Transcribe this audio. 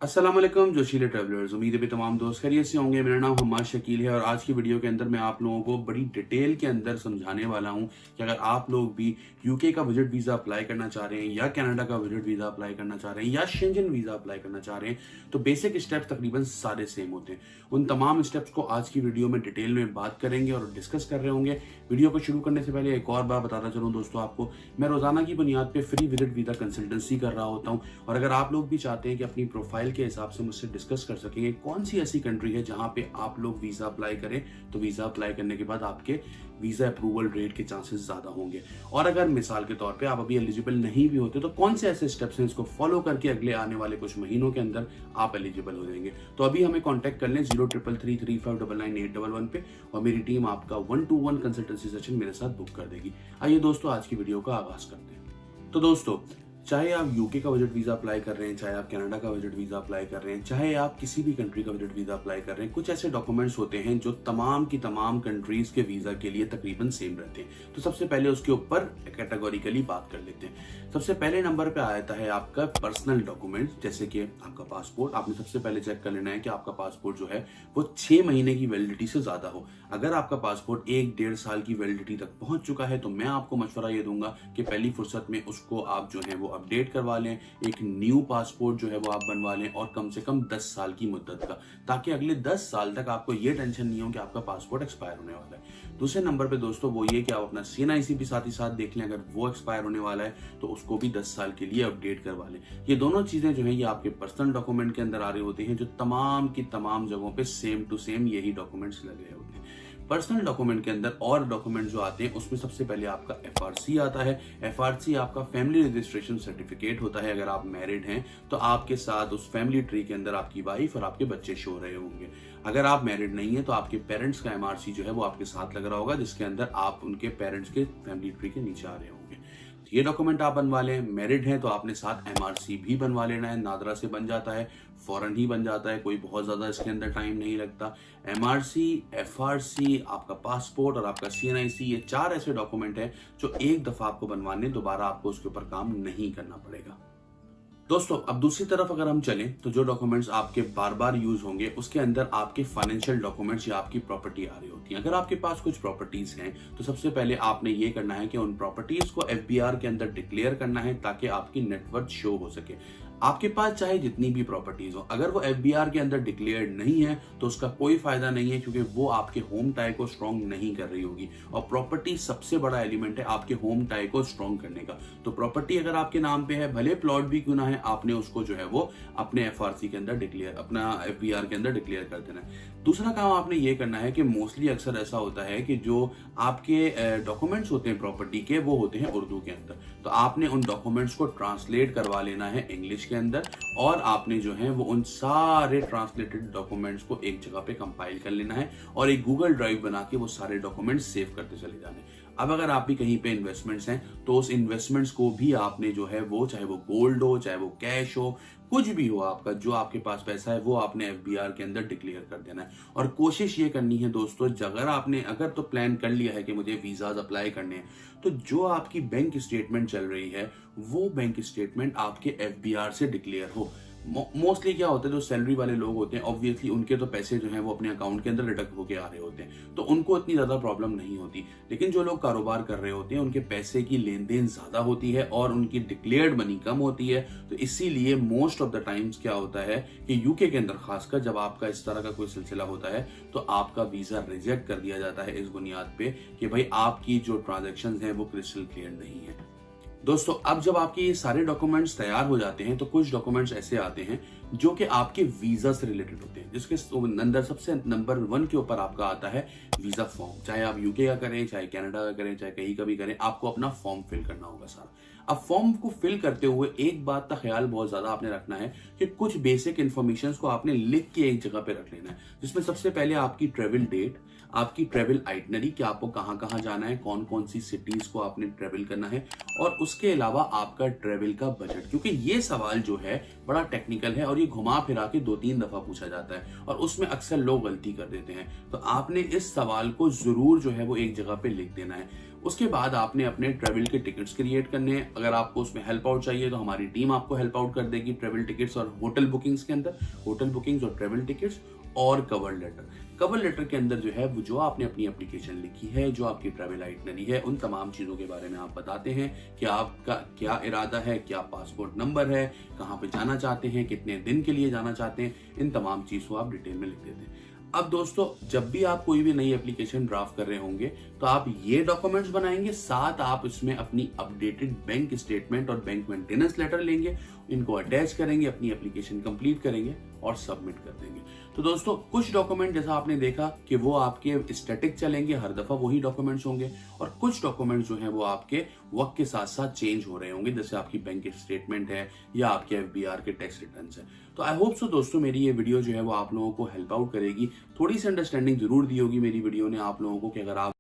अस्सलाम वालेकुम जोशीले ट्रैवलर्स। उम्मीद है भी तमाम दोस्त खैरियत से होंगे। मेरा नाम हम्माद शकील है और आज की वीडियो के अंदर मैं आप लोगों को बड़ी डिटेल के अंदर समझाने वाला हूं कि अगर आप लोग भी यूके का विजिट वीज़ा अप्लाई करना चाह रहे हैं या कनाडा का विजिट वीज़ा अप्लाई करना चाह रहे हैं या शेंजन वीज़ा अप्लाई करना चाह रहे हैं तो बेसिक स्टेप्स तकरीबन सारे सेम होते हैं। उन तमाम स्टेप्स को आज की वीडियो में डिटेल में बात करेंगे और डिस्कस कर रहे होंगे। वीडियो को शुरू करने से पहले एक और बात बताता चलूँ दोस्तों आपको, मैं रोजाना की बुनियाद पर फ्री विजिट वीज़ा कंसल्टेंसी कर रहा होता हूँ और अगर आप लोग भी चाहते हैं कि अपनी प्रोफाइल के हिसाब से मुझसे डिस्कस कर सकेंगे कौन सी ऐसी कंट्री है जहां पे आप लोग वीजा अप्लाई करें तो वीजा अप्लाई करने के बाद आपके वीजा अप्रूवल रेट के चांसेस ज्यादा होंगे। और अगर मिसाल के तौर पे आप अभी एलिजिबल नहीं भी होते तो कौन से ऐसे स्टेप्स हैं इसको फॉलो करके अगले आने वाले कुछ महीनों के अंदर आप एलिजिबल हो जाएंगे। तो अभी हमें कांटेक्ट कर लें 0333359991 पे और मेरी टीम आपका 1-to-1 कंसल्टेंसी सेशन मेरे साथ बुक कर देगी। आइए दोस्तों आज की वीडियो का आगाज करते हैं। तो दोस्तों चाहे आप यूके का विजिट वीजा अप्लाई कर रहे हैं, चाहे आप कनाडा का विजिट वीजा अप्लाई कर रहे हैं, चाहे आप किसी भी कंट्री का विजिट वीजा अप्लाई कर रहे हैं, कुछ ऐसे डॉक्यूमेंट्स होते हैं जो तमाम की तमाम कंट्रीज के वीजा के लिए तकरीबन सेम रहते हैं। तो सबसे पहले उसके ऊपर कैटेगोरिकली बात कर लेते हैं। सबसे पहले नंबर पे आता है आपका पर्सनल डॉक्यूमेंट्स, जैसे कि आपका पासपोर्ट। आपने सबसे पहले चेक कर लेना है कि आपका पासपोर्ट जो है वो 6 महीने की वैलिडिटी से ज्यादा हो। अगर आपका पासपोर्ट 1-1.5 साल की वैलिडिटी तक पहुंच चुका है तो मैं आपको मशवरा ये दूंगा कि पहली फुर्सत में उसको आप जो है वो अपडेट करवा लें, एक न्यू पासपोर्ट जो है वो आप बनवा लें और कम से कम 10 साल की मुद्दत का, ताकि अगले 10 साल तक आपको ये टेंशन नहीं हो कि आपका पासपोर्ट एक्सपायर होने वाला है। दूसरे नंबर पे दोस्तों वो ये कि आप अपना CNIC भी साथ ही साथ देख लें, अगर वो एक्सपायर होने वाला है तो उसको भी 10 साल के लिए अपडेट करवा लें। ये दोनों चीजें जो है ये आपके पर्सनल डॉक्यूमेंट के अंदर आ रही होती हैं जो तमाम की तमाम जगहों पे सेम टू सेम यही डॉक्यूमेंट्स लगे होते हैं। पर्सनल डॉक्यूमेंट के अंदर और डॉक्यूमेंट जो आते हैं उसमें सबसे पहले आपका FRC आता है। FRC आपका फैमिली रजिस्ट्रेशन सर्टिफिकेट होता है। अगर आप मैरिड हैं तो आपके साथ उस फैमिली ट्री के अंदर आपकी वाइफ और आपके बच्चे शो रहे होंगे। अगर आप मैरिड नहीं है तो आपके पेरेंट्स का MRC जो है वो आपके साथ लग रहा होगा, जिसके अंदर आप उनके पेरेंट्स के फैमिली ट्री के नीचे आ रहे होंगे। तो ये डॉक्यूमेंट आप बनवा लें। मैरिड हैं तो आपने साथ MRC भी बनवा लेना है। नादरा से बन जाता है, फौरन ही बन जाता है, कोई बहुत ज्यादा इसके अंदर टाइम नहीं लगता। MRC, FRC, आपका पासपोर्ट और आपका CNIC, ये 4 ऐसे डॉक्यूमेंट हैं जो एक दफा आपको बनवाने, दोबारा आपको उसके ऊपर काम नहीं करना पड़ेगा। दोस्तों अब दूसरी तरफ अगर हम चलें तो जो डॉक्यूमेंट्स आपके बार बार यूज होंगे उसके अंदर आपके फाइनेंशियल डॉक्यूमेंट्स या आपकी प्रॉपर्टी आ रही होती है। अगर आपके पास कुछ प्रॉपर्टीज हैं तो सबसे पहले आपने ये करना है कि उन प्रॉपर्टीज को FBR के अंदर डिक्लेयर करना है ताकि आपकी नेटवर्थ शो हो सके। आपके पास चाहे जितनी भी प्रॉपर्टीज हो, अगर वो FBR के अंदर डिक्लेयर्ड नहीं है तो उसका कोई फायदा नहीं है, क्योंकि वो आपके होम टाई को स्ट्रॉन्ग नहीं कर रही होगी। और प्रॉपर्टी सबसे बड़ा एलिमेंट है आपके होम टाई को स्ट्रॉन्ग करने का। तो प्रॉपर्टी अगर आपके नाम पे है, भले प्लॉट भी क्यों ना है, आपने उसको जो है वो अपने FRC के अंदर डिक्लेयर, अपना FBR के अंदर डिक्लेयर कर देना है। दूसरा काम आपने ये करना है कि मोस्टली अक्सर ऐसा होता है कि जो आपके डॉक्यूमेंट्स होते हैं प्रॉपर्टी के वो होते हैं उर्दू के अंदर, तो आपने उन डॉक्यूमेंट्स को ट्रांसलेट करवा लेना है इंग्लिश के अंदर और आपने जो है वो उन सारे ट्रांसलेटेड डॉक्यूमेंट्स को एक जगह पे कंपाइल कर लेना है और एक गूगल ड्राइव बना के वो सारे डॉक्यूमेंट्स सेव करते चले जाने। अब अगर आप भी कहीं पे इन्वेस्टमेंट्स हैं तो उस इन्वेस्टमेंट्स को भी आपने जो है वो, चाहे वो गोल्ड हो, चाहे वो कैश हो, कुछ भी हो आपका, जो आपके पास पैसा है वो आपने FBR के अंदर डिक्लेयर कर देना है। और कोशिश ये करनी है दोस्तों, अगर तो प्लान कर लिया है कि मुझे वीजाज अप्लाई करने हैं तो जो आपकी बैंक स्टेटमेंट चल रही है वो बैंक स्टेटमेंट आपके FBR से डिक्लेयर हो। मोस्टली क्या होता है, जो सैलरी वाले लोग होते हैं ऑब्वियसली उनके तो पैसे जो हैं वो अपने अकाउंट के अंदर डिडक्ट होके आ रहे होते हैं, तो उनको इतनी ज्यादा प्रॉब्लम नहीं होती। लेकिन जो लोग कारोबार कर रहे होते हैं उनके पैसे की लेन देन ज्यादा होती है और उनकी डिक्लेयर्ड मनी कम होती है। तो इसीलिए मोस्ट ऑफ द टाइम्स क्या होता है कि यूके के अंदर खासकर जब आपका इस तरह का कोई सिलसिला होता है तो आपका वीजा रिजेक्ट कर दिया जाता है इस बुनियाद पे कि भाई आपकी जो ट्रांजेक्शन है वो क्रिस्टल क्लियर नहीं है। दोस्तों अब जब आपके ये सारे डॉक्यूमेंट्स तैयार हो जाते हैं तो कुछ डॉक्यूमेंट्स ऐसे आते हैं जो कि आपके वीजा से रिलेटेड होते हैं, जिसके अंदर सबसे नंबर 1 के ऊपर आपका आता है वीजा फॉर्म। चाहे आप यूके का करें, चाहे कनाडा का करें, चाहे कहीं का भी करें, आपको अपना फॉर्म फिल करना होगा सारा। अब फॉर्म को फिल करते हुए एक बात का ख्याल बहुत ज्यादा आपने रखना है कि कुछ बेसिक इन्फॉर्मेशन को आपने लिख के एक जगह पे रख लेना है, जिसमें सबसे पहले आपकी ट्रेवल डेट, आपकी ट्रेवल आइटनरी कि आपको कहां कहां जाना है, कौन कौन सी सिटीज को आपने ट्रेवल करना है, और उसके अलावा आपका ट्रेवल का बजट, क्योंकि ये सवाल जो है बड़ा टेक्निकल है और ये घुमा फिरा के 2-3 दफा पूछा जाता है और उसमें अक्सर लोग गलती कर देते हैं। तो आपने इस सवाल को जरूर जो है वो एक जगह पे लिख देना है। उसके बाद आपने अपने ट्रेवल के टिकट्स क्रिएट करने हैं। अगर आपको उसमें हेल्प आउट चाहिए तो हमारी टीम आपको हेल्प आउट कर देगी ट्रेवल टिकट्स और होटल बुकिंग्स के अंदर, होटल बुकिंग्स और ट्रेवल टिकट्स और कवर लेटर। कवर लेटर के अंदर जो है वो जो आपने अपनी एप्लीकेशन लिखी है, जो आपकी ट्रैवल आइटनरी है, उन तमाम चीज़ों के बारे में आप बताते हैं कि आपका क्या इरादा है, क्या पासपोर्ट नंबर है, कहाँ पे जाना चाहते हैं, कितने दिन के लिए जाना चाहते हैं, इन तमाम चीज़ को आप डिटेल में लिख देते हैं। अब दोस्तों, जब भी आप कोई भी नई एप्लीकेशन ड्राफ्ट कर रहे होंगे तो आप ये डॉक्यूमेंट्स बनाएंगे, साथ आप इसमें अपनी अपडेटेड बैंक स्टेटमेंट और बैंक मेंटेनेंस लेटर लेंगे, इनको अटैच करेंगे, अपनी एप्लीकेशन कंप्लीट करेंगे और सबमिट कर देंगे। तो दोस्तों, कुछ डॉक्यूमेंट जैसा आपने देखा कि वो आपके स्टैटिक चलेंगे, हर दफा वही डॉक्यूमेंट्स होंगे, और कुछ डॉक्यूमेंट्स जो हैं वो आपके वक्त के साथ साथ चेंज हो रहे होंगे, जैसे आपकी बैंक स्टेटमेंट है या आपके FBR के टैक्स रिटर्न्स है। तो आई होप सो दोस्तों, मेरी ये वीडियो जो है वो आप लोगों को हेल्प आउट करेगी, थोड़ी सी अंडरस्टैंडिंग जरूर दी होगी मेरी वीडियो ने आप लोगों को कि अगर आप